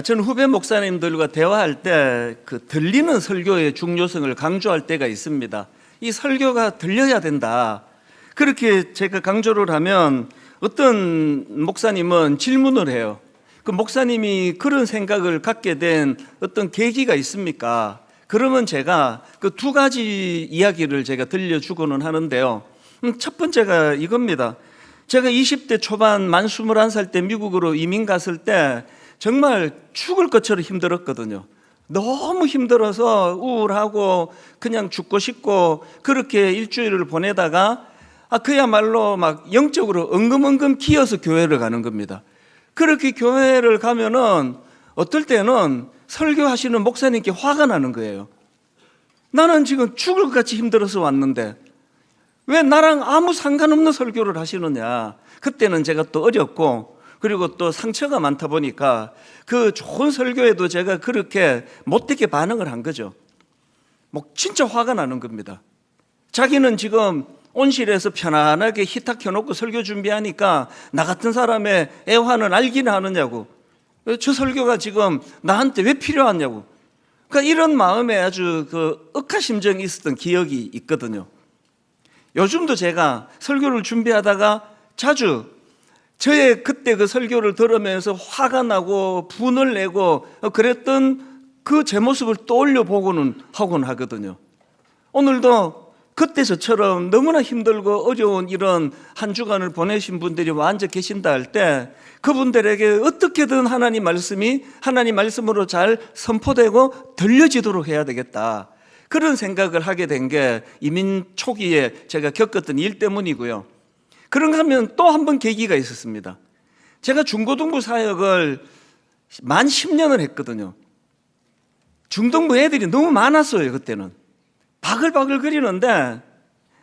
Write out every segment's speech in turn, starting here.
저는 후배 목사님들과 대화할 때 그 들리는 설교의 중요성을 강조할 때가 있습니다. 이 설교가 들려야 된다. 그렇게 제가 강조를 하면 어떤 목사님은 질문을 해요. 그 목사님이 그런 생각을 갖게 된 어떤 계기가 있습니까? 그러면 제가 그 두 가지 이야기를 제가 들려주고는 하는데요. 첫 번째가 이겁니다. 제가 20대 초반 만 21살 때 미국으로 이민 갔을 때 정말 죽을 것처럼 힘들었거든요. 너무 힘들어서 우울하고 그냥 죽고 싶고 그렇게 일주일을 보내다가 그야말로 막 영적으로 엉금엉금 기어서 교회를 가는 겁니다. 그렇게 교회를 가면은 어떨 때는 설교하시는 목사님께 화가 나는 거예요. 나는 지금 죽을 것 같이 힘들어서 왔는데 왜 나랑 아무 상관없는 설교를 하시느냐. 그때는 제가 또 어렸고 그리고 또 상처가 많다 보니까 그 좋은 설교에도 제가 그렇게 못되게 반응을 한 거죠. 뭐 진짜 화가 나는 겁니다. 자기는 지금 온실에서 편안하게 히터 켜놓고 설교 준비하니까 나 같은 사람의 애환은 알기는 하느냐고. 저 설교가 지금 나한테 왜 필요하냐고. 그러니까 이런 마음에 아주 그 억하심정이 있었던 기억이 있거든요. 요즘도 제가 설교를 준비하다가 자주 저의 그때 그 설교를 들으면서 화가 나고 분을 내고 그랬던 그 제 모습을 떠올려 보고는 하곤 하거든요. 오늘도 그때 저처럼 너무나 힘들고 어려운 이런 한 주간을 보내신 분들이 앉아 계신다 할 때 그분들에게 어떻게든 하나님 말씀이 하나님 말씀으로 잘 선포되고 들려지도록 해야 되겠다. 그런 생각을 하게 된 게 이민 초기에 제가 겪었던 일 때문이고요. 그런가 하면 또 한 번 계기가 있었습니다. 제가 중고등부 사역을 만 10년을 했거든요. 중등부 애들이 너무 많았어요. 그때는 바글바글 거리는데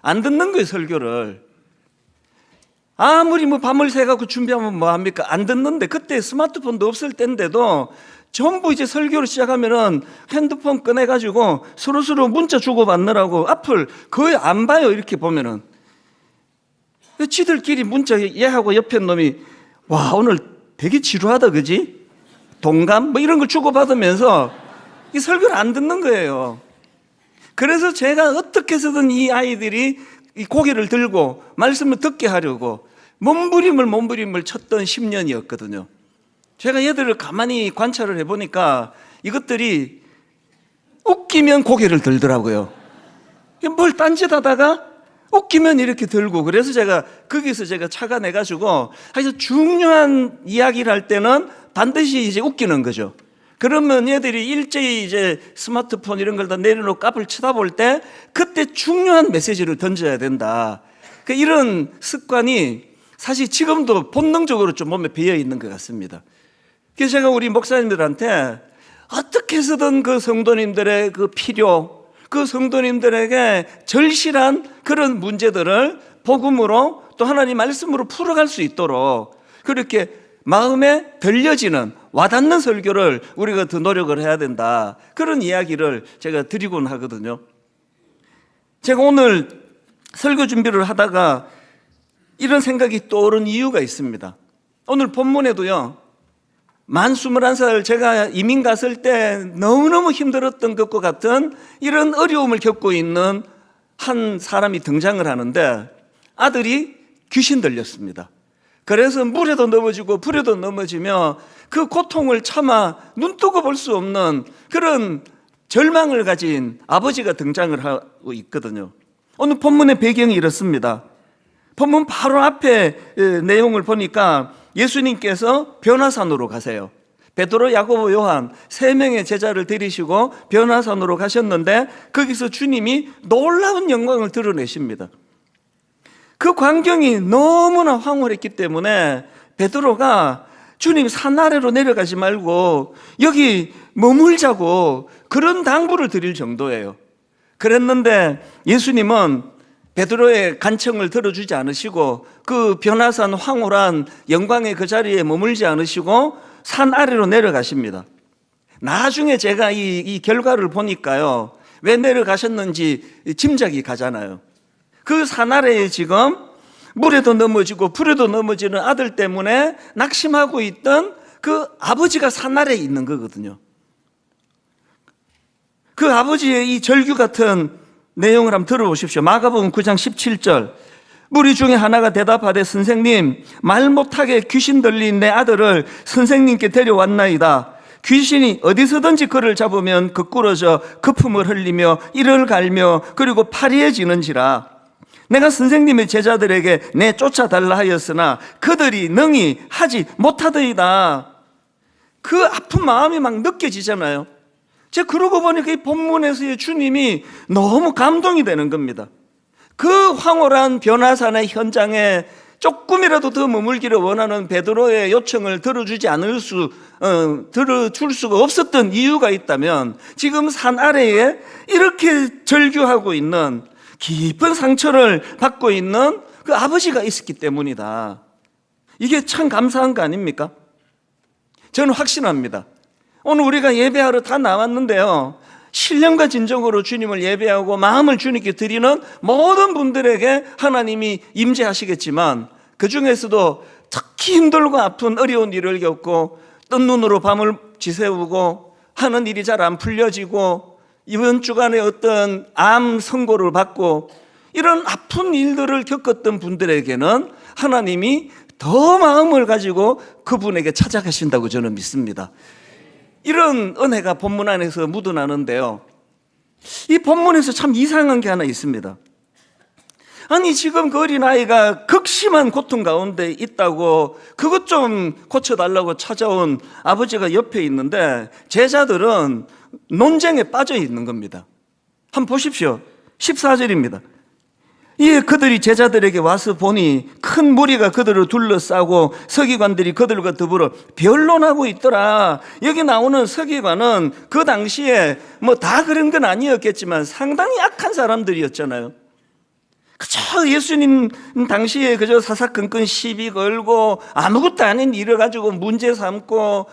안 듣는 거예요. 설교를 아무리 뭐 밤을 새갖고 준비하면 뭐합니까? 안 듣는데 그때 스마트폰도 없을 때인데도 전부 이제 설교를 시작하면은 핸드폰 꺼내가지고 서로서로 문자 주고받느라고 앞을 거의 안 봐요. 이렇게 보면은 지들끼리 문자 얘하고 옆에 놈이 와 오늘 되게 지루하다 그지? 동감? 뭐 이런 걸 주고받으면서 이 설교를 안 듣는 거예요. 그래서 제가 어떻게 해서든 이 아이들이 이 고개를 들고 말씀을 듣게 하려고 몸부림을 쳤던 10년이었거든요. 제가 얘들을 가만히 관찰을 해보니까 이것들이 웃기면 고개를 들더라고요. 뭘 딴짓하다가 웃기면 이렇게 들고 그래서 제가 거기서 제가 착안해가지고 아주 중요한 이야기를 할 때는 반드시 이제 웃기는 거죠. 그러면 얘들이 일제히 이제 스마트폰 이런 걸 다 내려놓고 앞을 쳐다볼 때 그때 중요한 메시지를 던져야 된다. 이런 습관이 사실 지금도 본능적으로 좀 몸에 배어 있는 것 같습니다. 그래서 제가 우리 목사님들한테 어떻게 해서든 그 성도님들의 그 필요, 그 성도님들에게 절실한 그런 문제들을 복음으로 또 하나님 말씀으로 풀어갈 수 있도록 그렇게 마음에 들려지는 와닿는 설교를 우리가 더 노력을 해야 된다. 그런 이야기를 제가 드리곤 하거든요. 제가 오늘 설교 준비를 하다가 이런 생각이 떠오른 이유가 있습니다. 오늘 본문에도요. 만 21살 제가 이민 갔을 때 너무너무 힘들었던 것과 같은 이런 어려움을 겪고 있는 한 사람이 등장을 하는데 아들이 귀신 들렸습니다. 그래서 물에도 넘어지고 불에도 넘어지며 그 고통을 참아 눈뜨고 볼 수 없는 그런 절망을 가진 아버지가 등장을 하고 있거든요. 오늘 본문의 배경이 이렇습니다. 본문 바로 앞에 내용을 보니까 예수님께서 변화산으로 가세요. 베드로, 야고보, 요한 세 명의 제자를 데리시고 변화산으로 가셨는데 거기서 주님이 놀라운 영광을 드러내십니다. 그 광경이 너무나 황홀했기 때문에 베드로가 주님 산 아래로 내려가지 말고 여기 머물자고 그런 당부를 드릴 정도예요. 그랬는데 예수님은 베드로의 간청을 들어주지 않으시고 그 변화산 황홀한 영광의 그 자리에 머물지 않으시고 산 아래로 내려가십니다. 나중에 제가 이 결과를 보니까요. 왜 내려가셨는지 짐작이 가잖아요. 그 산 아래에 지금 물에도 넘어지고 불에도 넘어지는 아들 때문에 낙심하고 있던 그 아버지가 산 아래에 있는 거거든요. 그 아버지의 이 절규 같은 내용을 한번 들어보십시오. 마가복음 9장 17절. 무리 중에 하나가 대답하되 선생님, 말 못하게 귀신 들린 내 아들을 선생님께 데려왔나이다. 귀신이 어디서든지 그를 잡으면 거꾸러져 거품을 흘리며 이를 갈며 그리고 파리해지는지라. 내가 선생님의 제자들에게 내 쫓아달라 하였으나 그들이 능히 하지 못하더이다. 그 아픈 마음이 막 느껴지잖아요. 제가 그러고 보니까 이 본문에서의 주님이 너무 감동이 되는 겁니다. 그 황홀한 변화산의 현장에 조금이라도 더 머물기를 원하는 베드로의 요청을 들어줄 수가 없었던 이유가 있다면 지금 산 아래에 이렇게 절규하고 있는 깊은 상처를 받고 있는 그 아버지가 있었기 때문이다. 이게 참 감사한 거 아닙니까? 저는 확신합니다. 오늘 우리가 예배하러 다 나왔는데요, 신령과 진정으로 주님을 예배하고 마음을 주님께 드리는 모든 분들에게 하나님이 임재하시겠지만 그 중에서도 특히 힘들고 아픈 어려운 일을 겪고 뜬 눈으로 밤을 지새우고 하는 일이 잘 안 풀려지고 이번 주간에 어떤 암 선고를 받고 이런 아픈 일들을 겪었던 분들에게는 하나님이 더 마음을 가지고 그분에게 찾아가신다고 저는 믿습니다. 이런 은혜가 본문 안에서 묻어나는데요, 이 본문에서 참 이상한 게 하나 있습니다. 아니 지금 그 어린아이가 극심한 고통 가운데 있다고 그것 좀 고쳐달라고 찾아온 아버지가 옆에 있는데 제자들은 논쟁에 빠져 있는 겁니다. 한번 보십시오. 14절입니다. 이에 그들이 제자들에게 와서 보니 큰 무리가 그들을 둘러싸고 서기관들이 그들과 더불어 변론하고 있더라. 여기 나오는 서기관은 그 당시에 뭐 다 그런 건 아니었겠지만 상당히 악한 사람들이었잖아요. 그저 예수님 당시에 그저 사사건건 시비 걸고 아무것도 아닌 일을 가지고 문제 삼고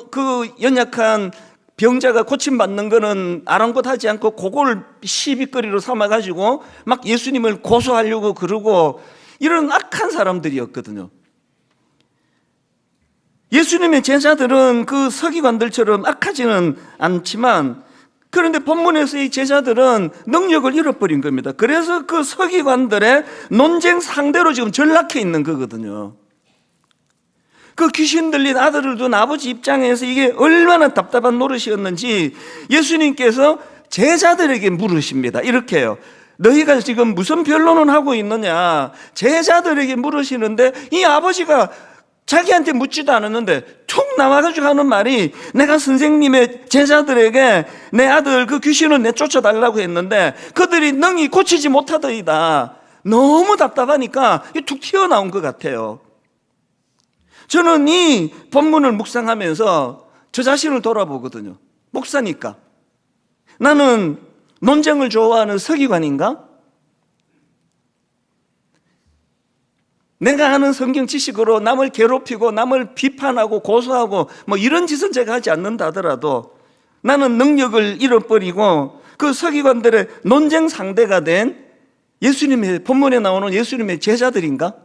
그 연약한 병자가 고침받는 거는 아랑곳하지 않고 그걸 시비거리로 삼아가지고 막 예수님을 고소하려고 그러고 이런 악한 사람들이었거든요. 예수님의 제자들은 그 서기관들처럼 악하지는 않지만 그런데 본문에서 이 제자들은 능력을 잃어버린 겁니다. 그래서 그 서기관들의 논쟁 상대로 지금 전락해 있는 거거든요. 그 귀신 들린 아들을 둔 아버지 입장에서 이게 얼마나 답답한 노릇이었는지 예수님께서 제자들에게 물으십니다. 이렇게요. 너희가 지금 무슨 변론을 하고 있느냐? 제자들에게 물으시는데 이 아버지가 자기한테 묻지도 않았는데 툭 나와가지고 하는 말이 내가 선생님의 제자들에게 내 아들 그 귀신을 내쫓아달라고 했는데 그들이 능히 고치지 못하더이다. 너무 답답하니까 툭 튀어나온 것 같아요. 저는 이 본문을 묵상하면서 저 자신을 돌아보거든요. 목사니까 나는 논쟁을 좋아하는 서기관인가? 내가 아는 성경 지식으로 남을 괴롭히고 남을 비판하고 고소하고 뭐 이런 짓은 제가 하지 않는다 하더라도 나는 능력을 잃어버리고 그 서기관들의 논쟁 상대가 된 예수님의 본문에 나오는 예수님의 제자들인가?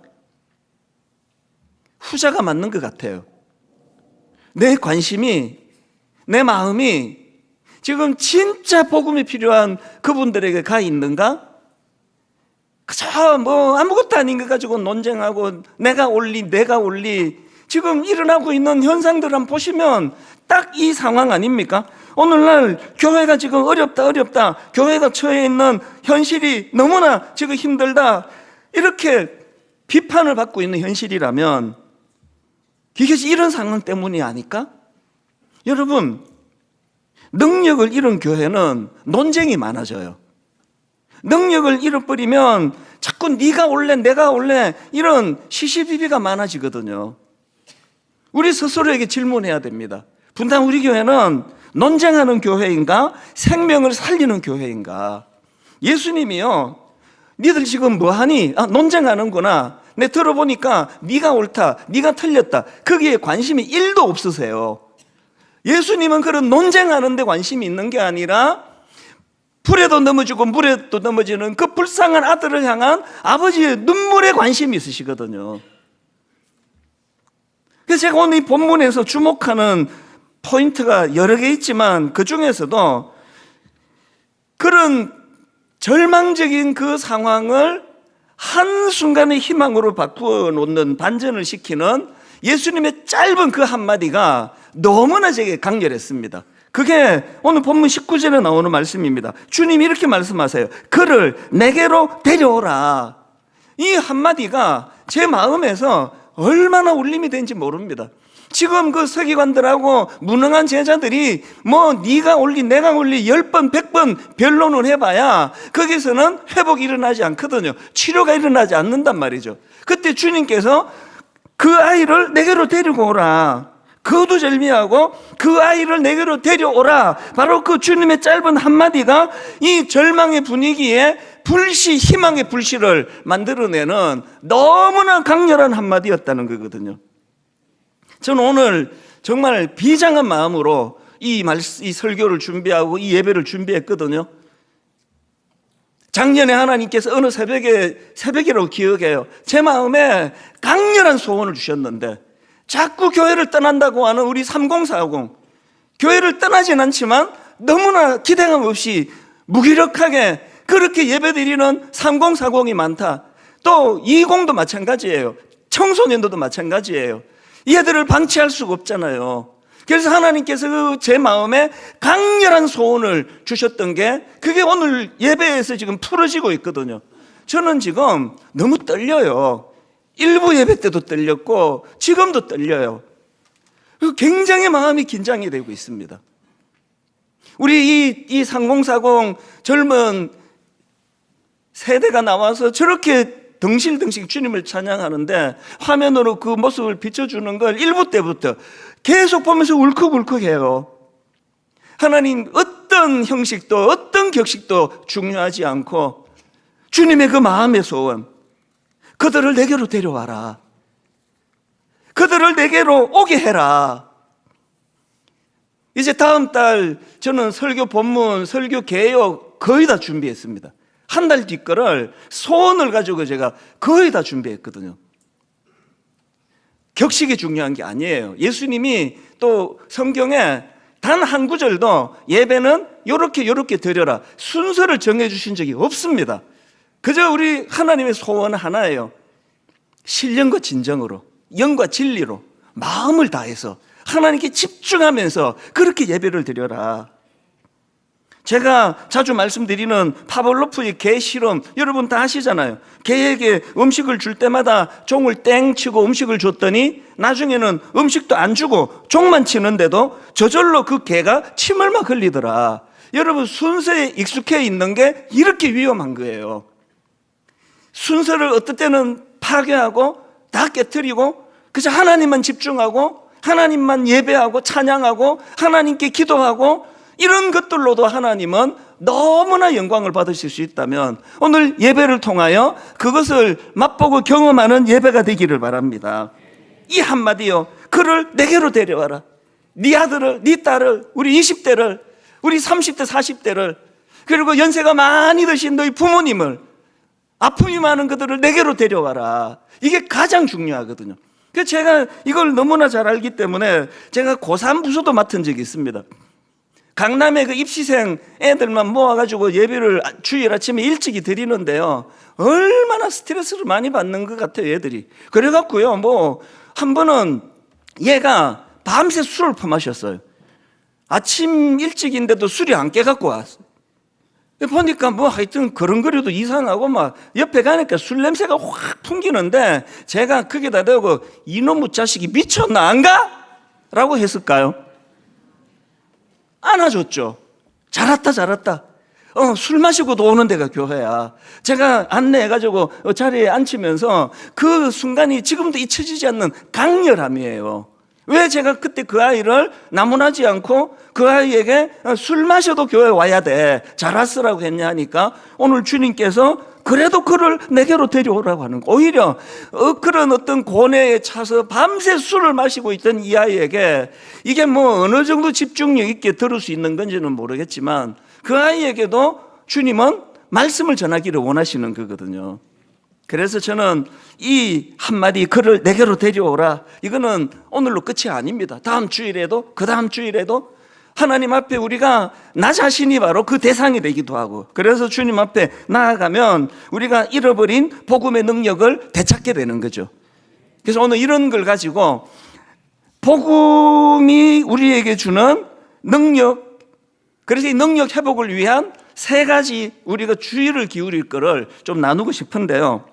후자가 맞는 것 같아요. 내 관심이, 내 마음이 지금 진짜 복음이 필요한 그분들에게 가 있는가? 그저 뭐 아무것도 아닌 것 가지고 논쟁하고 내가 옳리 지금 일어나고 있는 현상들 한번 보시면 딱 이 상황 아닙니까? 오늘날 교회가 지금 어렵다 교회가 처해 있는 현실이 너무나 지금 힘들다 이렇게 비판을 받고 있는 현실이라면 이게 이런 상황 때문이 아닐까? 여러분, 능력을 잃은 교회는 논쟁이 많아져요. 능력을 잃어버리면 자꾸 네가 옳래 내가 옳래 이런 시시비비가 많아지거든요. 우리 스스로에게 질문해야 됩니다. 분당 우리 교회는 논쟁하는 교회인가? 생명을 살리는 교회인가? 예수님이요, 니들 지금 뭐하니? 논쟁하는구나. 내 들어보니까 네가 옳다, 네가 틀렸다 거기에 관심이 1도 없으세요. 예수님은 그런 논쟁하는 데 관심이 있는 게 아니라 불에도 넘어지고 물에도 넘어지는 그 불쌍한 아들을 향한 아버지의 눈물에 관심이 있으시거든요. 근데 제가 오늘 이 본문에서 주목하는 포인트가 여러 개 있지만 그 중에서도 그런 절망적인 그 상황을 한순간의 희망으로 바꾸어 놓는, 반전을 시키는 예수님의 짧은 그 한마디가 너무나 제게 강렬했습니다. 그게 오늘 본문 19절에 나오는 말씀입니다. 주님이 이렇게 말씀하세요. 그를 내게로 데려오라. 이 한마디가 제 마음에서 얼마나 울림이 되는지 모릅니다. 지금 그 서기관들하고 무능한 제자들이 뭐 네가 올리 내가 올리 10번 100번 변론을 해봐야 거기서는 회복이 일어나지 않거든요. 치료가 일어나지 않는단 말이죠. 그때 주님께서 그 아이를 내게로 데리고 오라. 거두절미하고 그 아이를 내게로 데려오라. 바로 그 주님의 짧은 한마디가 이 절망의 분위기에 불씨, 희망의 불씨를 만들어내는 너무나 강렬한 한마디였다는 거거든요. 저는 오늘 정말 비장한 마음으로 이 설교를 준비하고 이 예배를 준비했거든요. 작년에 하나님께서 어느 새벽이라고 기억해요. 제 마음에 강렬한 소원을 주셨는데 자꾸 교회를 떠난다고 하는 우리 3040, 교회를 떠나진 않지만 너무나 기대감 없이 무기력하게 그렇게 예배드리는 3040이 많다. 또 20도 마찬가지예요. 청소년들도 마찬가지예요. 얘들을 방치할 수가 없잖아요. 그래서 하나님께서 제 마음에 강렬한 소원을 주셨던 게 그게 오늘 예배에서 지금 풀어지고 있거든요. 저는 지금 너무 떨려요. 일부 예배 때도 떨렸고 지금도 떨려요. 굉장히 마음이 긴장이 되고 있습니다. 우리 이 3040 젊은 세대가 나와서 저렇게 덩실덩실 주님을 찬양하는데 화면으로 그 모습을 비춰주는 걸 1부 때부터 계속 보면서 울컥울컥해요. 하나님 어떤 형식도 어떤 격식도 중요하지 않고 주님의 그 마음의 소원, 그들을 내게로 데려와라. 그들을 내게로 오게 해라. 이제 다음 달 저는 설교 본문, 설교 개요 거의 다 준비했습니다. 한 달 뒤 거를 소원을 가지고 제가 거의 다 준비했거든요. 격식이 중요한 게 아니에요. 예수님이 또 성경에 단 한 구절도 예배는 요렇게 드려라 순서를 정해주신 적이 없습니다. 그저 우리 하나님의 소원 하나예요. 신령과 진정으로, 영과 진리로 마음을 다해서 하나님께 집중하면서 그렇게 예배를 드려라. 제가 자주 말씀드리는 파블로프의 개 실험, 여러분 다 아시잖아요. 개에게 음식을 줄 때마다 종을 땡 치고 음식을 줬더니 나중에는 음식도 안 주고 종만 치는데도 저절로 그 개가 침을 막 흘리더라. 여러분 순서에 익숙해 있는 게 이렇게 위험한 거예요. 순서를 어떨 때는 파괴하고 다 깨트리고 그저 하나님만 집중하고 하나님만 예배하고 찬양하고 하나님께 기도하고 이런 것들로도 하나님은 너무나 영광을 받으실 수 있다면 오늘 예배를 통하여 그것을 맛보고 경험하는 예배가 되기를 바랍니다. 이 한마디요. 그를 내게로 데려와라. 네 아들을, 네 딸을, 우리 20대를, 우리 30대, 40대를, 그리고 연세가 많이 드신 너희 부모님을, 아픔이 많은 그들을 내게로 데려와라. 이게 가장 중요하거든요. 그래서 제가 이걸 너무나 잘 알기 때문에 제가 고3 부서도 맡은 적이 있습니다. 강남에 그 입시생 애들만 모아가지고 예배를 주일 아침에 일찍이 드리는데요. 얼마나 스트레스를 많이 받는 것 같아요, 애들이. 그래갖고요, 뭐, 한 번은 얘가 밤새 술을 퍼마셨어요. 아침 일찍인데도 술이 안 깨갖고 왔어요. 보니까 뭐 하여튼 그런거려도 이상하고 막 옆에 가니까 술 냄새가 확 풍기는데 제가 거기다 대고 이놈의 자식이 미쳤나 안 가? 라고 했을까요? 안아줬죠. 잘했다. 술 마시고도 오는 데가 교회야. 제가 안내해가지고 자리에 앉히면서 그 순간이 지금도 잊혀지지 않는 강렬함이에요. 왜 제가 그때 그 아이를 나무라지 않고 그 아이에게 술 마셔도 교회 와야 돼, 잘 왔으라고 했냐 하니까 오늘 주님께서 그래도 그를 내게로 데려오라고 하는 거. 오히려 그런 어떤 고뇌에 차서 밤새 술을 마시고 있던 이 아이에게 이게 뭐 어느 정도 집중력 있게 들을 수 있는 건지는 모르겠지만 그 아이에게도 주님은 말씀을 전하기를 원하시는 거거든요. 그래서 저는 이 한마디 그를 내게로 데려오라, 이거는 오늘로 끝이 아닙니다. 다음 주일에도 그 다음 주일에도 하나님 앞에 우리가 나 자신이 바로 그 대상이 되기도 하고, 그래서 주님 앞에 나아가면 우리가 잃어버린 복음의 능력을 되찾게 되는 거죠. 그래서 오늘 이런 걸 가지고 복음이 우리에게 주는 능력, 그래서 이 능력 회복을 위한 세 가지 우리가 주의를 기울일 거를 좀 나누고 싶은데요.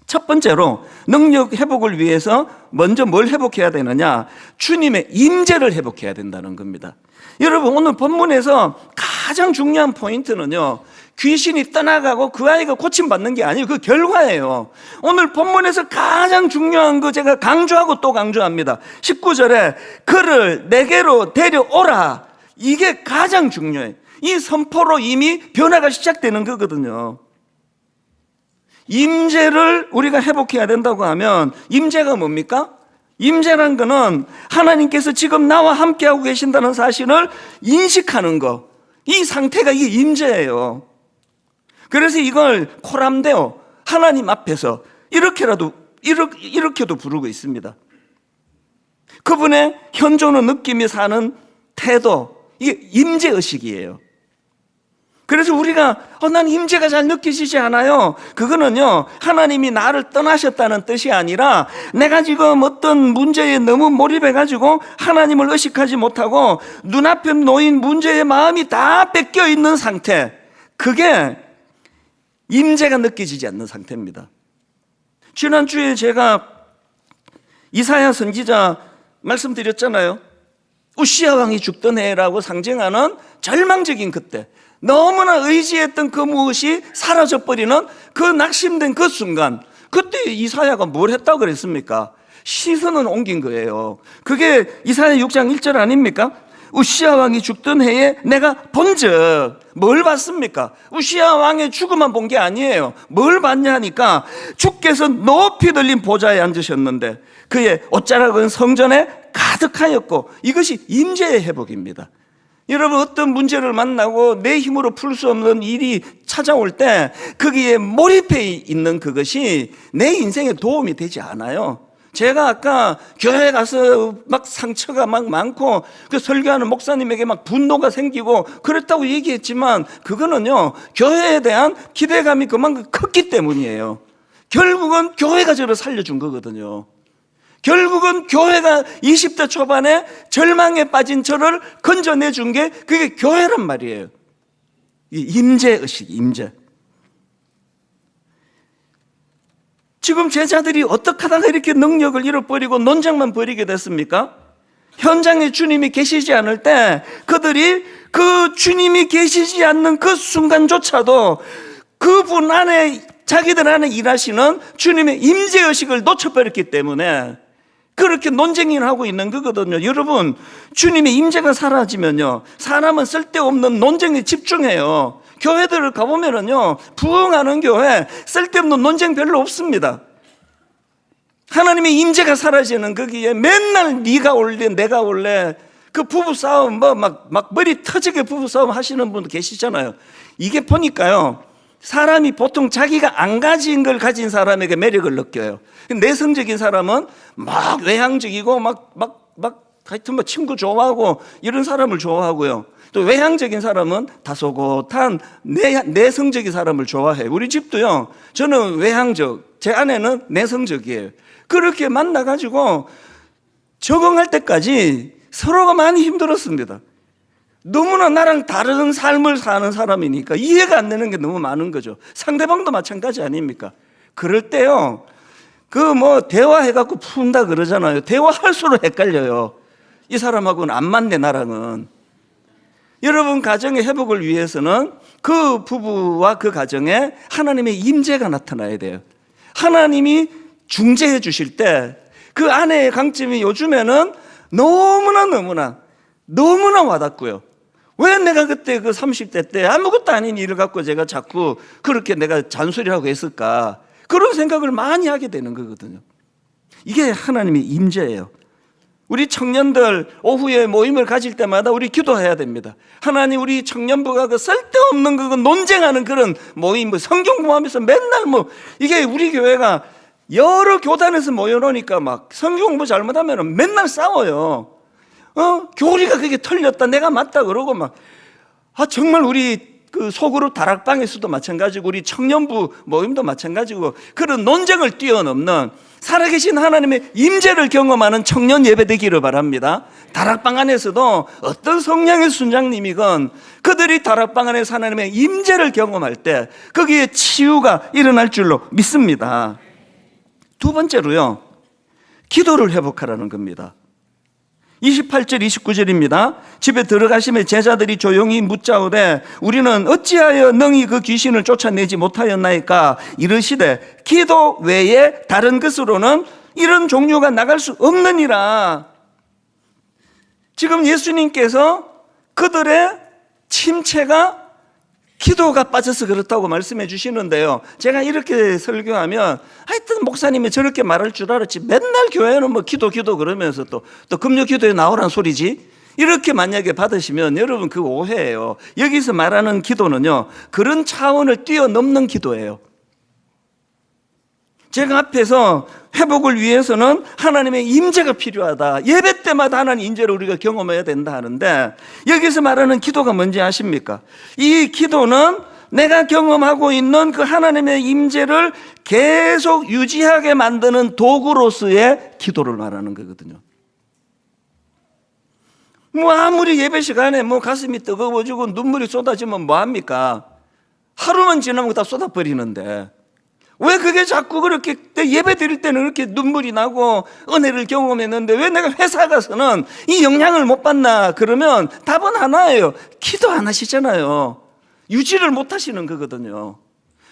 첫 번째로 능력 회복을 위해서 먼저 뭘 회복해야 되느냐? 주님의 임재를 회복해야 된다는 겁니다. 여러분, 오늘 본문에서 가장 중요한 포인트는요, 귀신이 떠나가고 그 아이가 고침받는 게 아니에요. 그 결과예요. 오늘 본문에서 가장 중요한 거 제가 강조하고 또 강조합니다. 19절에 그를 내게로 데려오라, 이게 가장 중요해요. 이 선포로 이미 변화가 시작되는 거거든요. 임재를 우리가 회복해야 된다고 하면 임재가 뭡니까? 임재란 거는 하나님께서 지금 나와 함께하고 계신다는 사실을 인식하는 거, 이 상태가 이게 임재예요. 그래서 이걸 코람데오, 하나님 앞에서 이렇게도 부르고 있습니다. 그분의 현존을 느끼며 사는 태도, 이게 임재의식이에요. 그래서 우리가 난 임재가 잘 느껴지지 않아요. 그거는요, 하나님이 나를 떠나셨다는 뜻이 아니라 내가 지금 어떤 문제에 너무 몰입해가지고 하나님을 의식하지 못하고 눈앞에 놓인 문제의 마음이 다 뺏겨 있는 상태, 그게 임재가 느껴지지 않는 상태입니다. 지난주에 제가 이사야 선지자 말씀드렸잖아요. 우시야 왕이 죽던 해라고 상징하는 절망적인 그때, 너무나 의지했던 그 무엇이 사라져버리는 그 낙심된 그 순간, 그때 이사야가 뭘 했다고 그랬습니까? 시선을 옮긴 거예요. 그게 이사야 6장 1절 아닙니까? 우시야 왕이 죽던 해에 내가 본즉 뭘 봤습니까? 우시야 왕의 죽음만 본 게 아니에요. 뭘 봤냐 하니까 주께서 높이 들린 보좌에 앉으셨는데 그의 옷자락은 성전에 가득하였고, 이것이 임재의 회복입니다. 여러분, 어떤 문제를 만나고 내 힘으로 풀 수 없는 일이 찾아올 때 거기에 몰입해 있는 그것이 내 인생에 도움이 되지 않아요. 제가 아까 교회 가서 막 상처가 막 많고 그 설교하는 목사님에게 막 분노가 생기고 그랬다고 얘기했지만, 그거는요, 교회에 대한 기대감이 그만큼 컸기 때문이에요. 결국은 교회가 저를 살려준 거거든요. 결국은 교회가 20대 초반에 절망에 빠진 저를 건져내준 게 그게 교회란 말이에요. 임재의식, 임재. 지금 제자들이 어떻게 하다가 이렇게 능력을 잃어버리고 논쟁만 벌이게 됐습니까? 현장에 주님이 계시지 않을 때 그들이 그 주님이 계시지 않는 그 순간조차도 그분 안에, 자기들 안에 일하시는 주님의 임재의식을 놓쳐버렸기 때문에 그렇게 논쟁을 하고 있는 거거든요. 여러분, 주님의 임재가 사라지면요, 사람은 쓸데없는 논쟁에 집중해요. 교회들을 가보면은요, 부흥하는 교회 쓸데없는 논쟁 별로 없습니다. 하나님의 임재가 사라지는 거기에 맨날 네가 올래 내가 올래, 그 부부싸움 막 머리 터지게 부부싸움 하시는 분도 계시잖아요. 이게 보니까요, 사람이 보통 자기가 안 가진 걸 가진 사람에게 매력을 느껴요. 내성적인 사람은 막 외향적이고 하여튼 친구 좋아하고 이런 사람을 좋아하고요. 또 외향적인 사람은 다소곳한 내성적인 사람을 좋아해요. 우리 집도요, 저는 외향적, 제 아내는 내성적이에요. 그렇게 만나가지고 적응할 때까지 서로가 많이 힘들었습니다. 너무나 나랑 다른 삶을 사는 사람이니까 이해가 안 되는 게 너무 많은 거죠. 상대방도 마찬가지 아닙니까? 그럴 때요, 대화해갖고 푼다 그러잖아요. 대화할수록 헷갈려요. 이 사람하고는 안 맞네, 나랑은. 여러분, 가정의 회복을 위해서는 그 부부와 그 가정에 하나님의 임재가 나타나야 돼요. 하나님이 중재해 주실 때 그 아내의 강점이 요즘에는 너무나 와닿고요. 왜 내가 그때 그 30대 때 아무것도 아닌 일을 갖고 제가 자꾸 그렇게 내가 잔소리하고 했을까, 그런 생각을 많이 하게 되는 거거든요. 이게 하나님의 임재예요. 우리 청년들 오후에 모임을 가질 때마다 우리 기도해야 됩니다. 하나님, 우리 청년부가 그 쓸데없는 그 논쟁하는 그런 모임, 뭐 성경 공부하면서 맨날 뭐 이게 우리 교회가 여러 교단에서 모여놓으니까 막 성경 공부 잘못하면 맨날 싸워요. 교리가 그게 틀렸다, 내가 맞다 그러고 막. 정말 우리 그 소그룹 다락방에서도 마찬가지고 우리 청년부 모임도 마찬가지고 그런 논쟁을 뛰어넘는 살아계신 하나님의 임재를 경험하는 청년 예배 되기를 바랍니다. 다락방 안에서도 어떤 성령의 순장님이건 그들이 다락방 안에서 하나님의 임재를 경험할 때 거기에 치유가 일어날 줄로 믿습니다. 두 번째로요, 기도를 회복하라는 겁니다. 28절 29절입니다. 집에 들어가시면 제자들이 조용히 묻자오되 우리는 어찌하여 능히 그 귀신을 쫓아내지 못하였나이까 이르시되 기도 외에 다른 것으로는 이런 종류가 나갈 수 없느니라. 지금 예수님께서 그들의 침체가 기도가 빠져서 그렇다고 말씀해 주시는데요, 제가 이렇게 설교하면 하여튼 목사님이 저렇게 말할 줄 알았지, 맨날 교회는 뭐 기도 그러면서 또 금요 기도에 나오란 소리지, 이렇게 만약에 받으시면 여러분 그 오해예요. 여기서 말하는 기도는요, 그런 차원을 뛰어넘는 기도예요. 제가 앞에서 회복을 위해서는 하나님의 임재가 필요하다, 예배 때마다 하나님 임재를 우리가 경험해야 된다 하는데, 여기서 말하는 기도가 뭔지 아십니까? 이 기도는 내가 경험하고 있는 그 하나님의 임재를 계속 유지하게 만드는 도구로서의 기도를 말하는 거거든요. 뭐 아무리 예배 시간에 뭐 가슴이 뜨거워지고 눈물이 쏟아지면 뭐합니까? 하루만 지나면 다 쏟아버리는데 왜 그게 자꾸 그렇게 예배 드릴 때는 그렇게 눈물이 나고 은혜를 경험했는데 왜 내가 회사 가서는 이 영향을 못 받나? 그러면 답은 하나예요. 기도 안 하시잖아요. 유지를 못 하시는 거거든요.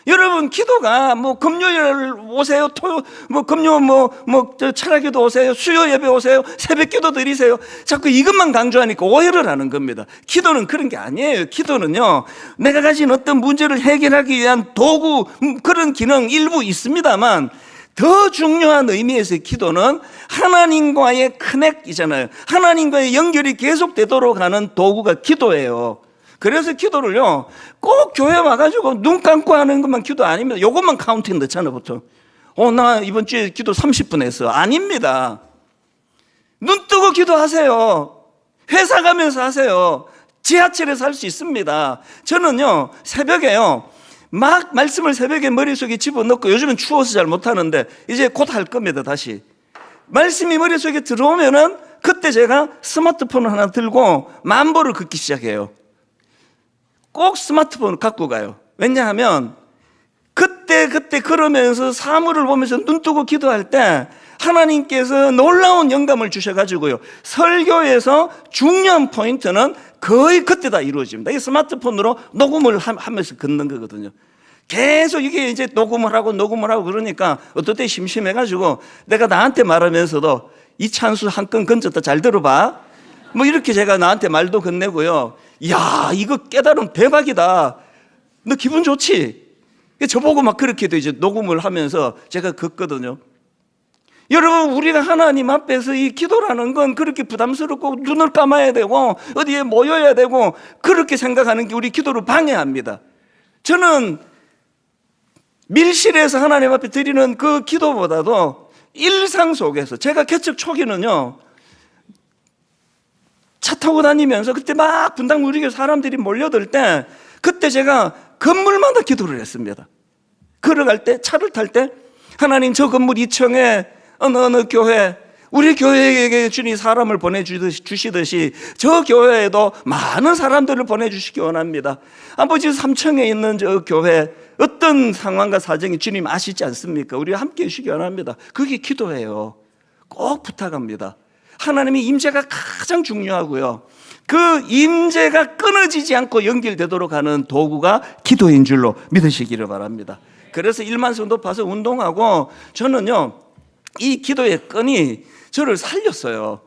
여러분, 기도가 뭐 금요일 오세요, 금요 철학기도 오세요, 수요 예배 오세요, 새벽기도 드리세요, 자꾸 이것만 강조하니까 오해를 하는 겁니다. 기도는 그런 게 아니에요. 기도는요, 내가 가진 어떤 문제를 해결하기 위한 도구, 그런 기능 일부 있습니다만 더 중요한 의미에서의 기도는 하나님과의 커넥이잖아요. 하나님과의 연결이 계속되도록 하는 도구가 기도예요. 그래서 기도를요, 꼭 교회 와가지고 눈 감고 하는 것만 기도 아닙니다. 요것만 카운팅 넣잖아, 보통. 나 이번 주에 기도 30분 했어. 아닙니다. 눈 뜨고 기도하세요. 회사 가면서 하세요. 지하철에서 할 수 있습니다. 저는요, 새벽에요, 막 말씀을 새벽에 머릿속에 집어넣고, 요즘은 추워서 잘 못하는데 이제 곧 할 겁니다, 다시. 말씀이 머릿속에 들어오면은 그때 제가 스마트폰을 하나 들고 만보를 걷기 시작해요. 꼭 스마트폰을 갖고 가요. 왜냐하면 그때 걸으면서 사물을 보면서 눈 뜨고 기도할 때 하나님께서 놀라운 영감을 주셔가지고요, 설교에서 중요한 포인트는 거의 그때 다 이루어집니다. 이 스마트폰으로 녹음을 하면서 걷는 거거든요. 계속 이게 이제 녹음을 하고 그러니까 어떨 때 심심해가지고 내가 나한테 말하면서도 이 찬수 한 건 건졌다, 잘 들어봐, 뭐 이렇게 제가 나한테 말도 건네고요. 야, 이거 깨달음 대박이다, 너 기분 좋지? 저보고 막 그렇게도 이제 녹음을 하면서 제가 걷거든요. 여러분, 우리가 하나님 앞에서 이 기도라는 건 그렇게 부담스럽고 눈을 감아야 되고 어디에 모여야 되고 그렇게 생각하는 게 우리 기도를 방해합니다. 저는 밀실에서 하나님 앞에 드리는 그 기도보다도 일상 속에서, 제가 개척 초기는요, 차 타고 다니면서 그때 막 분당 우리 교회 사람들이 몰려들 때 그때 제가 건물마다 기도를 했습니다. 걸어갈 때, 차를 탈 때, 하나님 저 건물 2층에 어느 교회, 우리 교회에게 주님 사람을 보내주시듯이 저 교회에도 많은 사람들을 보내주시기 원합니다. 아버지 3층에 있는 저 교회 어떤 상황과 사정이 주님 아시지 않습니까? 우리가 함께 해주시기 원합니다. 그게 기도예요. 꼭 부탁합니다. 하나님의 임재가 가장 중요하고요, 그 임재가 끊어지지 않고 연결되도록 하는 도구가 기도인 줄로 믿으시기를 바랍니다. 그래서 1만 성도 봐서 운동하고 저는요, 이 기도의 끈이 저를 살렸어요.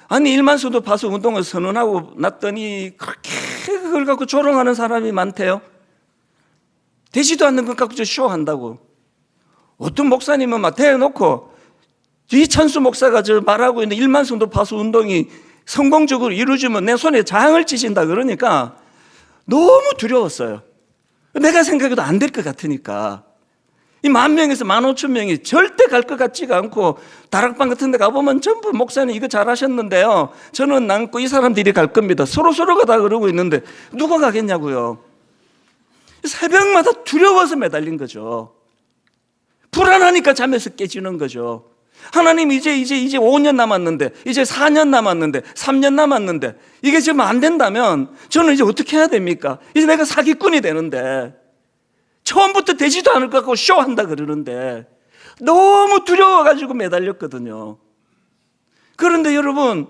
아니 1만 성도 봐서 운동을 선언하고 났더니 그렇게 그걸 갖고 조롱하는 사람이 많대요. 되지도 않는 것 갖고 쇼한다고. 어떤 목사님은 막 대놓고 이찬수 목사가 말하고 있는 1만 성도 파수 운동이 성공적으로 이루어지면 내 손에 장을 찢은다 그러니까 너무 두려웠어요. 내가 생각해도 안 될 것 같으니까. 이 10,000명에서 15,000명이 절대 갈 것 같지가 않고, 다락방 같은 데 가보면 전부 목사님 이거 잘하셨는데요, 저는 남고 이 사람들이 갈 겁니다. 서로가 다 그러고 있는데 누가 가겠냐고요. 새벽마다 두려워서 매달린 거죠. 불안하니까 잠에서 깨지는 거죠. 하나님 이제 5년 남았는데, 이제 4년 남았는데, 3년 남았는데 이게 지금 안 된다면 저는 이제 어떻게 해야 됩니까? 이제 내가 사기꾼이 되는데, 처음부터 되지도 않을 것 같고 쇼한다 그러는데 너무 두려워가지고 매달렸거든요. 그런데 여러분,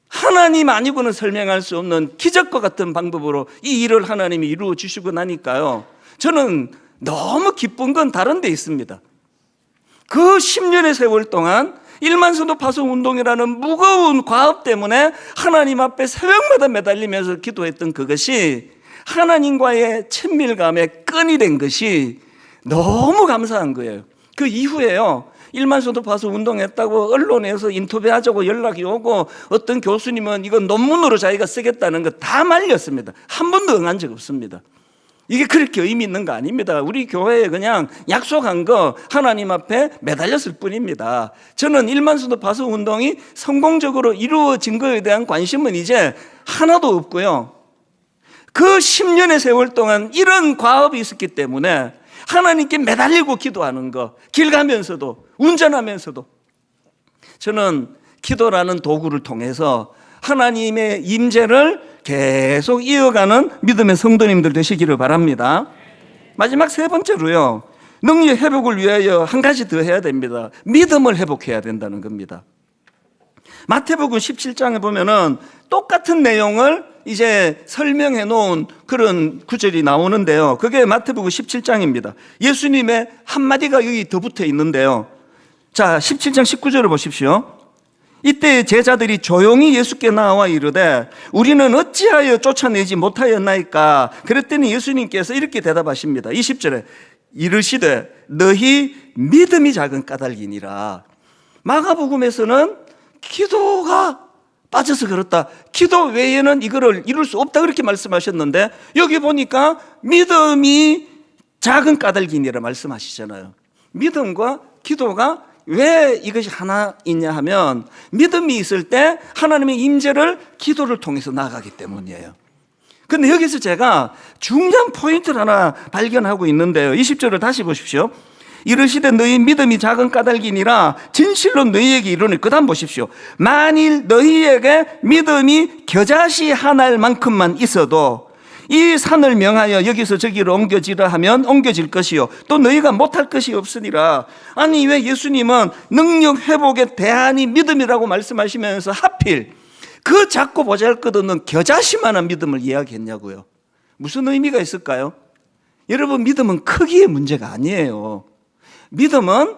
하나님 아니고는 설명할 수 없는 기적과 같은 방법으로 이 일을 하나님이 이루어 주시고 나니까요, 저는 너무 기쁜 건 다른 데 있습니다. 그 10년의 세월 동안 1만 성도 파송 운동이라는 무거운 과업 때문에 하나님 앞에 새벽마다 매달리면서 기도했던 그것이 하나님과의 친밀감의 끈이 된 것이 너무 감사한 거예요. 그 이후에요, 1만 성도 파송 운동했다고 언론에서 인터뷰하자고 연락이 오고, 어떤 교수님은 이거 논문으로 자기가 쓰겠다는 거 다 말렸습니다. 한 번도 응한 적 없습니다. 이게 그렇게 의미 있는 거 아닙니다. 우리 교회에 그냥 약속한 거 하나님 앞에 매달렸을 뿐입니다. 저는 1만 성도 파송 운동이 성공적으로 이루어진 것에 대한 관심은 이제 하나도 없고요, 그 10년의 세월 동안 이런 과업이 있었기 때문에 하나님께 매달리고 기도하는 거, 길 가면서도 운전하면서도 저는 기도라는 도구를 통해서 하나님의 임재를 계속 이어가는 믿음의 성도님들 되시기를 바랍니다. 마지막 세 번째로요, 능력 회복을 위하여 한 가지 더 해야 됩니다. 믿음을 회복해야 된다는 겁니다. 마태복음 17장에 보면은 똑같은 내용을 이제 설명해 놓은 그런 구절이 나오는데요, 그게 마태복음 17장입니다. 예수님의 한마디가 여기 더 붙어 있는데요. 자, 17장 19절을 보십시오. 이때 제자들이 조용히 예수께 나와 이르되 우리는 어찌하여 쫓아내지 못하였나이까? 그랬더니 예수님께서 이렇게 대답하십니다. 20절에 이르시되 너희 믿음이 작은 까닭이니라. 마가복음에서는 기도가 빠져서 그렇다, 기도 외에는 이거를 이룰 수 없다 그렇게 말씀하셨는데, 여기 보니까 믿음이 작은 까닭이니라 말씀하시잖아요. 믿음과 기도가 왜 이것이 하나이냐 하면, 믿음이 있을 때 하나님의 임재를 기도를 통해서 나가기 때문이에요. 그런데 여기서 제가 중요한 포인트를 하나 발견하고 있는데요, 20절을 다시 보십시오. 이르시되 너희 믿음이 작은 까닭이니라 진실로 너희에게 이르노니, 그 다음 보십시오. 만일 너희에게 믿음이 겨자씨 한 알만큼만 있어도 이 산을 명하여 여기서 저기로 옮겨지라 하면 옮겨질 것이요 또 너희가 못할 것이 없으니라. 아니, 왜 예수님은 능력 회복의 대안이 믿음이라고 말씀하시면서 하필 그 작고 보잘것없는 겨자씨만한 믿음을 이야기했냐고요? 무슨 의미가 있을까요? 여러분, 믿음은 크기의 문제가 아니에요. 믿음은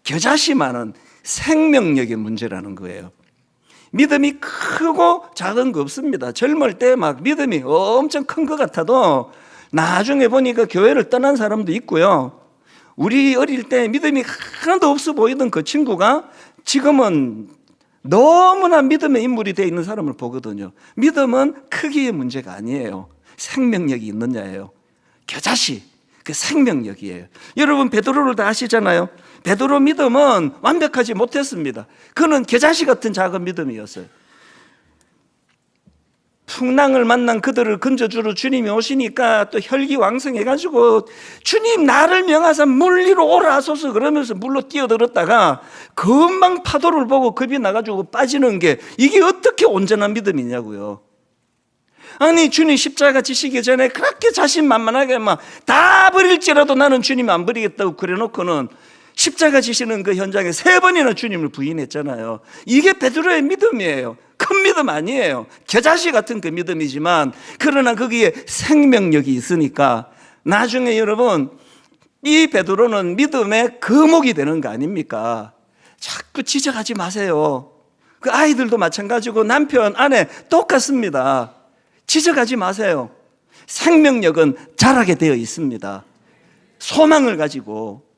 겨자씨만한 생명력의 문제라는 거예요. 믿음이 크고 작은 거 없습니다. 젊을 때 막 믿음이 엄청 큰 것 같아도 나중에 보니까 교회를 떠난 사람도 있고요, 우리 어릴 때 믿음이 하나도 없어 보이던 그 친구가 지금은 너무나 믿음의 인물이 되어 있는 사람을 보거든요. 믿음은 크기의 문제가 아니에요. 생명력이 있느냐예요. 겨자씨, 그 생명력이에요. 여러분, 베드로를 다 아시잖아요. 베드로 믿음은 완벽하지 못했습니다. 그는 겨자씨 같은 작은 믿음이었어요. 풍랑을 만난 그들을 건져주러 주님이 오시니까 또 혈기왕성해가지고 주님 나를 명하사 물 위로 오라소서 그러면서 물로 뛰어들었다가 금방 파도를 보고 겁이 나가지고 빠지는 게, 이게 어떻게 온전한 믿음이냐고요. 아니, 주님 십자가 지시기 전에 그렇게 자신만만하게 막 다 버릴지라도 나는 주님 안 버리겠다고 그래놓고는 십자가 지시는 그 현장에 3번이나 주님을 부인했잖아요. 이게 베드로의 믿음이에요. 큰 믿음 아니에요. 겨자씨 같은 그 믿음이지만, 그러나 거기에 생명력이 있으니까 나중에 여러분, 이 베드로는 믿음의 거목이 되는 거 아닙니까? 자꾸 지적하지 마세요. 그 아이들도 마찬가지고 남편, 아내 똑같습니다. 지적하지 마세요. 생명력은 자라게 되어 있습니다. 소망을 가지고.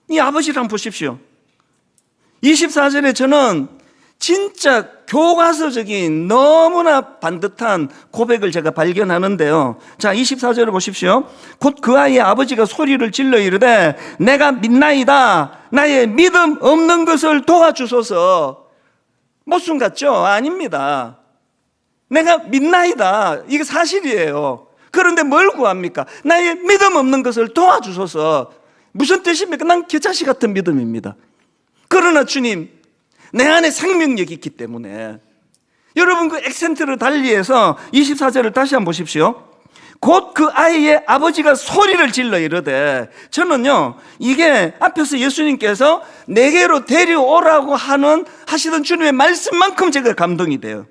이 아버지를 한번 보십시오. 24절에 저는 진짜 교과서적인 너무나 반듯한 고백을 제가 발견하는데요. 자, 24절을 보십시오. 곧 그 아이의 아버지가 소리를 질러 이르되 내가 믿나이다. 나의 믿음 없는 것을 도와주소서. 모순 같죠? 아닙니다. 내가 믿나이다. 이게 사실이에요. 그런데 뭘 구합니까? 나의 믿음 없는 것을 도와주소서. 무슨 뜻입니까? 난 겨자씨 같은 믿음입니다. 그러나 주님, 내 안에 생명력이 있기 때문에. 여러분, 그 액센트를 달리해서 24절을 다시 한번 보십시오. 곧 그 아이의 아버지가 소리를 질러 이르되, 저는요, 이게 앞에서 예수님께서 내게로 데려오라고 하시던 주님의 말씀만큼 제가 감동이 돼요.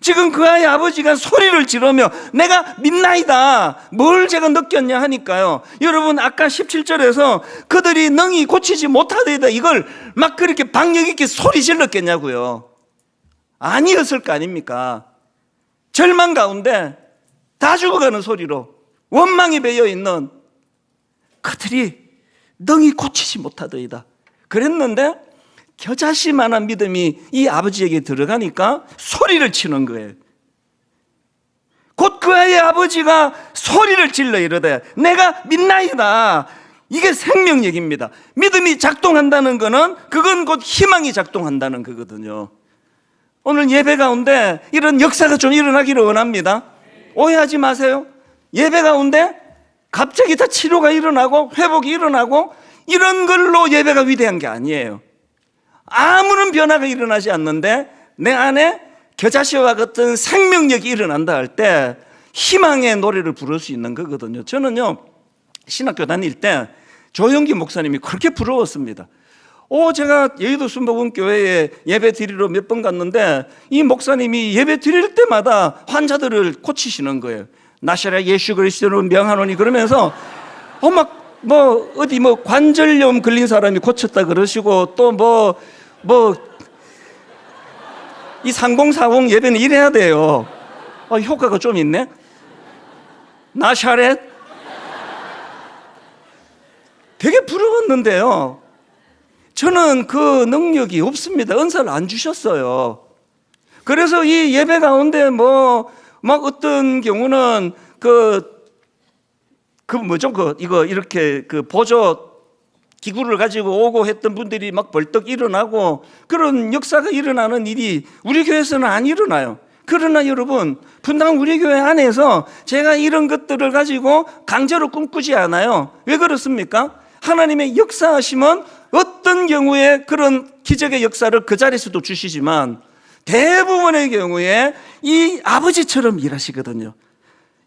지금 그 아이의 아버지가 소리를 지르며 내가 믿나이다. 뭘 제가 느꼈냐 하니까요, 여러분, 아까 17절에서 그들이 능히 고치지 못하더이다, 이걸 막 그렇게 박력 있게 소리 질렀겠냐고요. 아니었을 거 아닙니까? 절망 가운데 다 죽어가는 소리로 원망이 배어있는 그들이 능히 고치지 못하더이다 그랬는데, 겨자씨만한 믿음이 이 아버지에게 들어가니까 소리를 치는 거예요. 곧 그 아이의 아버지가 소리를 질러 이르되 내가 믿나이다. 이게 생명력입니다. 믿음이 작동한다는 거는 그건 곧 희망이 작동한다는 거거든요. 오늘 예배 가운데 이런 역사가 좀 일어나기를 원합니다. 오해하지 마세요. 예배 가운데 갑자기 다 치료가 일어나고 회복이 일어나고 이런 걸로 예배가 위대한 게 아니에요. 아무런 변화가 일어나지 않는데 내 안에 겨자씨와 같은 생명력이 일어난다 할 때 희망의 노래를 부를 수 있는 거거든요. 저는요, 신학교 다닐 때 조영기 목사님이 그렇게 부러웠습니다. 제가 여의도 순복음교회에 예배 드리러 몇 번 갔는데 이 목사님이 예배 드릴 때마다 환자들을 고치시는 거예요. 나사렛 예수 그리스도를 명하노니 그러면서 어디 관절염 걸린 사람이 고쳤다 그러시고 또 이 3040 예배는 이래야 돼요. 효과가 좀 있네. 나사렛 되게 부러웠는데요, 저는 그 능력이 없습니다. 은사를 안 주셨어요. 그래서 이 예배 가운데 막 어떤 경우는 이거 이렇게 보조 기구를 가지고 오고 했던 분들이 막 벌떡 일어나고 그런 역사가 일어나는 일이 우리 교회에서는 안 일어나요. 그러나 여러분, 분당 우리 교회 안에서 제가 이런 것들을 가지고 강제로 꿈꾸지 않아요. 왜 그렇습니까? 하나님의 역사하심은 어떤 경우에 그런 기적의 역사를 그 자리에서도 주시지만 대부분의 경우에 이 아버지처럼 일하시거든요.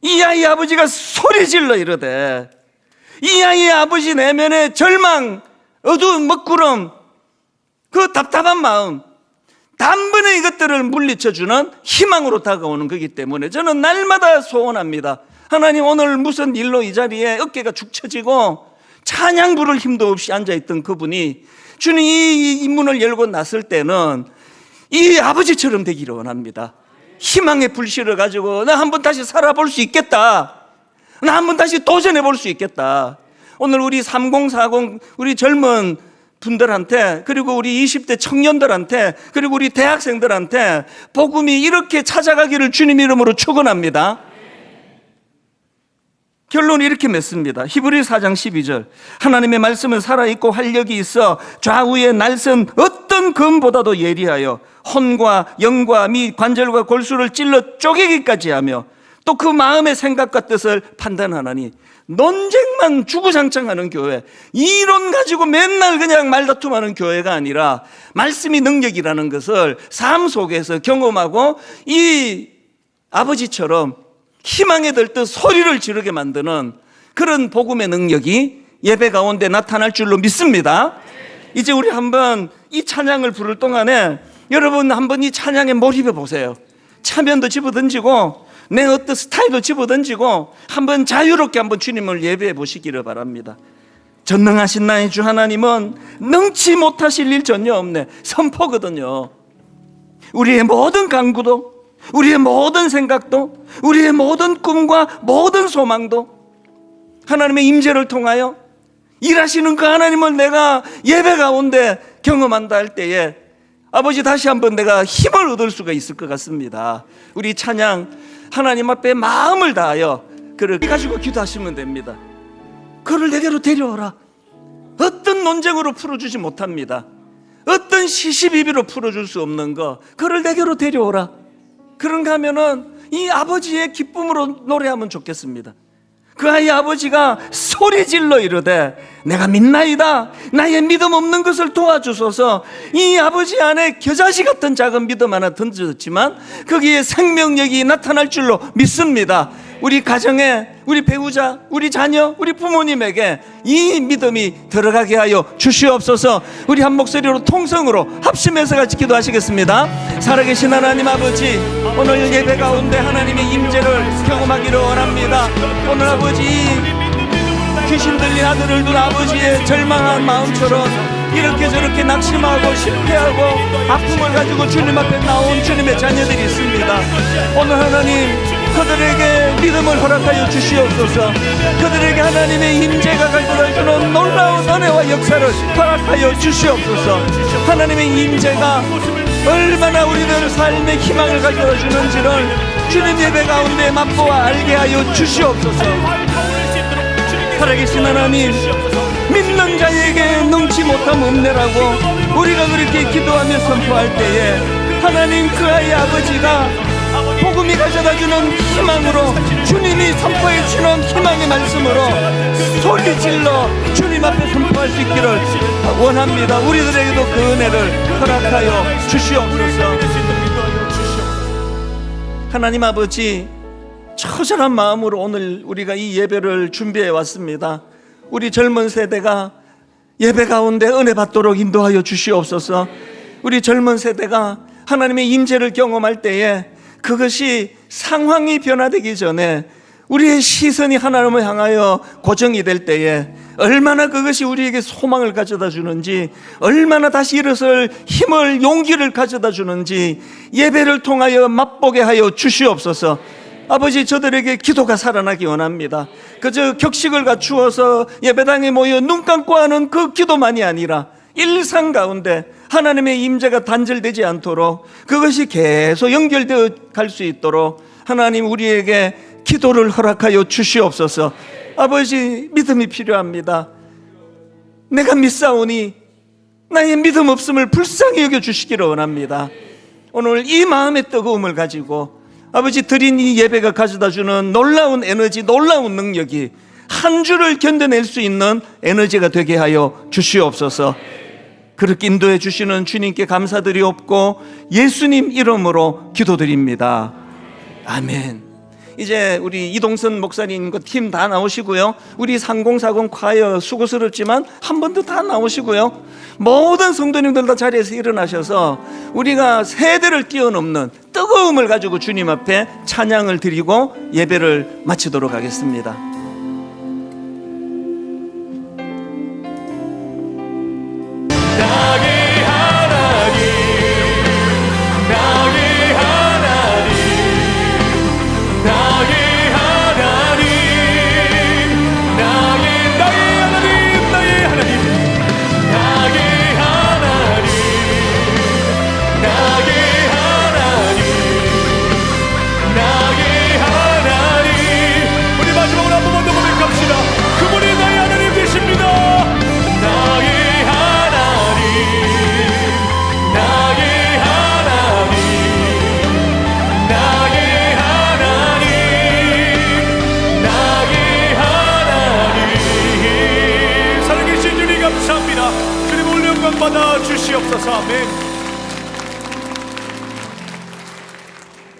이 아이의 아버지가 소리 질러 이르되 이 아이의 아버지 내면의 절망, 어두운 먹구름, 그 답답한 마음 단번에 이것들을 물리쳐주는 희망으로 다가오는 거기 때문에 저는 날마다 소원합니다. 하나님, 오늘 무슨 일로 이 자리에 어깨가 축 처지고 찬양 부를 힘도 없이 앉아있던 그분이 주님 이 입문을 열고 났을 때는 이 아버지처럼 되기를 원합니다. 희망의 불씨를 가지고 나 한번 다시 살아볼 수 있겠다, 나 한번 다시 도전해 볼 수 있겠다. 오늘 우리 3040 우리 젊은 분들한테, 그리고 우리 20대 청년들한테, 그리고 우리 대학생들한테 복음이 이렇게 찾아가기를 주님 이름으로 축원합니다. 결론이 이렇게 맺습니다. 히브리 4장 12절. 하나님의 말씀은 살아있고 활력이 있어 좌우의 날선 어떤 검보다도 예리하여 혼과 영과 미 관절과 골수를 찔러 쪼개기까지 하며 또 그 마음의 생각과 뜻을 판단하나니. 논쟁만 주구장창하는 교회, 이론 가지고 맨날 그냥 말다툼하는 교회가 아니라 말씀이 능력이라는 것을 삶 속에서 경험하고 이 아버지처럼 희망에 들듯 소리를 지르게 만드는 그런 복음의 능력이 예배 가운데 나타날 줄로 믿습니다. 이제 우리 한번 이 찬양을 부를 동안에 여러분 한번 이 찬양에 몰입해 보세요. 차면도 집어던지고 내 어떤 스타일도 집어던지고 한번 자유롭게 한번 주님을 예배해 보시기를 바랍니다. 전능하신 나의 주 하나님은 능치 못하실 일 전혀 없네 선포거든요. 우리의 모든 간구도, 우리의 모든 생각도, 우리의 모든 꿈과 모든 소망도 하나님의 임재를 통하여 일하시는 그 하나님을 내가 예배 가운데 경험한다 할 때에 아버지 다시 한번 내가 힘을 얻을 수가 있을 것 같습니다. 우리 찬양 하나님 앞에 마음을 다하여 그를 가지고 기도하시면 됩니다. 그를 내게로 데려오라. 어떤 논쟁으로 풀어주지 못합니다. 어떤 시시비비로 풀어줄 수 없는 거 그를 내게로 데려오라. 그런가 하면은 이 아버지의 기쁨으로 노래하면 좋겠습니다. 그 아이 아버지가 소리질러 이르되 내가 믿나이다. 나의 믿음 없는 것을 도와주소서. 이 아버지 안에 겨자씨 같은 작은 믿음 하나 던졌지만 거기에 생명력이 나타날 줄로 믿습니다. 우리 가정에 우리 배우자, 우리 자녀, 우리 부모님에게 이 믿음이 들어가게 하여 주시옵소서. 우리 한 목소리로 통성으로 합심해서 같이 기도하시겠습니다. 살아계신 하나님 아버지, 오늘 예배 가운데 하나님의 임재를 경험하기를 원합니다. 오늘 아버지 귀신 들린 아들을 둔 아버지의 절망한 마음처럼 이렇게 저렇게 낙심하고 실패하고 아픔을 가지고 주님 앞에 나온 주님의 자녀들이 있습니다. 오늘 하나님 그들에게 믿음을 허락하여 주시옵소서. 그들에게 하나님의 임재가 가져다주는 놀라운 은혜와 역사를 허락하여 주시옵소서. 하나님의 임재가 얼마나 우리들 삶의 희망을 가져다주는지를 주님 예배 가운데 맛보아 알게 하여 주시옵소서. 살아계신 하나님, 믿는 자에게 능치 못함 없네라고 우리가 그렇게 기도하며 선포할 때에 하나님 그 아이 아버지가 복음이 가져다주는 희망으로 주님이 선포해 주는 희망의 말씀으로 소리질러 주님 앞에 선포할 수 있기를 원합니다. 우리들에게도 그 은혜를 허락하여 주시옵소서. 하나님 아버지, 처절한 마음으로 오늘 우리가 이 예배를 준비해 왔습니다. 우리 젊은 세대가 예배 가운데 은혜 받도록 인도하여 주시옵소서. 우리 젊은 세대가 하나님의 임재를 경험할 때에 그것이 상황이 변화되기 전에 우리의 시선이 하나님을 향하여 고정이 될 때에 얼마나 그것이 우리에게 소망을 가져다 주는지, 얼마나 다시 일어설 힘을 용기를 가져다 주는지 예배를 통하여 맛보게 하여 주시옵소서. 아버지, 저들에게 기도가 살아나기 원합니다. 그저 격식을 갖추어서 예배당에 모여 눈 감고 하는 그 기도만이 아니라 일상 가운데 하나님의 임재가 단절되지 않도록 그것이 계속 연결되어 갈 수 있도록 하나님 우리에게 기도를 허락하여 주시옵소서. 아버지, 믿음이 필요합니다. 내가 믿사오니 나의 믿음 없음을 불쌍히 여겨 주시기를 원합니다. 오늘 이 마음의 뜨거움을 가지고 아버지 드린 이 예배가 가져다주는 놀라운 에너지, 놀라운 능력이 한 주를 견뎌낼 수 있는 에너지가 되게 하여 주시옵소서. 그렇게 인도해 주시는 주님께 감사드리옵고 예수님 이름으로 기도드립니다. 아멘. 이제 우리 이동선 목사님과 팀 다 나오시고요. 우리 3040 콰이어 수고스럽지만 한 번 더 다 나오시고요. 모든 성도님들 다 자리에서 일어나셔서 우리가 세대를 뛰어넘는 뜨거움을 가지고 주님 앞에 찬양을 드리고 예배를 마치도록 하겠습니다. 받아 주시옵소서. 아멘.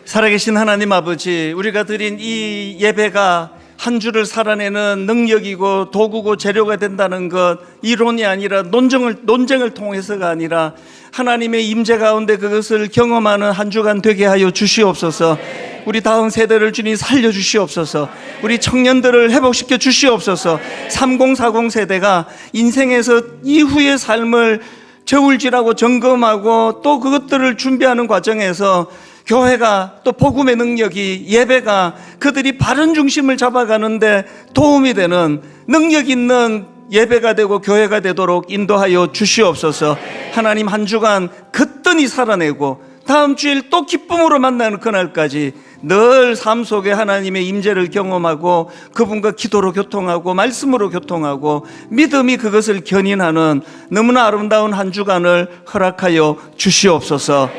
살아계신 하나님 아버지, 우리가 드린 이 예배가 한 주를 살아내는 능력이고 도구고 재료가 된다는 것, 이론이 아니라 논쟁을 통해서가 아니라 하나님의 임재 가운데 그것을 경험하는 한 주간 되게 하여 주시옵소서. 우리 다음 세대를 주님 살려 주시옵소서. 우리 청년들을 회복시켜 주시옵소서. 3040 세대가 인생에서 이후의 삶을 저울질하고 점검하고 또 그것들을 준비하는 과정에서 교회가 또 복음의 능력이, 예배가 그들이 바른 중심을 잡아가는데 도움이 되는 능력 있는 예배가 되고 교회가 되도록 인도하여 주시옵소서. 하나님, 한 주간 거뜬히 살아내고 다음 주일 또 기쁨으로 만나는 그날까지 늘 삶 속에 하나님의 임재를 경험하고 그분과 기도로 교통하고 말씀으로 교통하고 믿음이 그것을 견인하는 너무나 아름다운 한 주간을 허락하여 주시옵소서.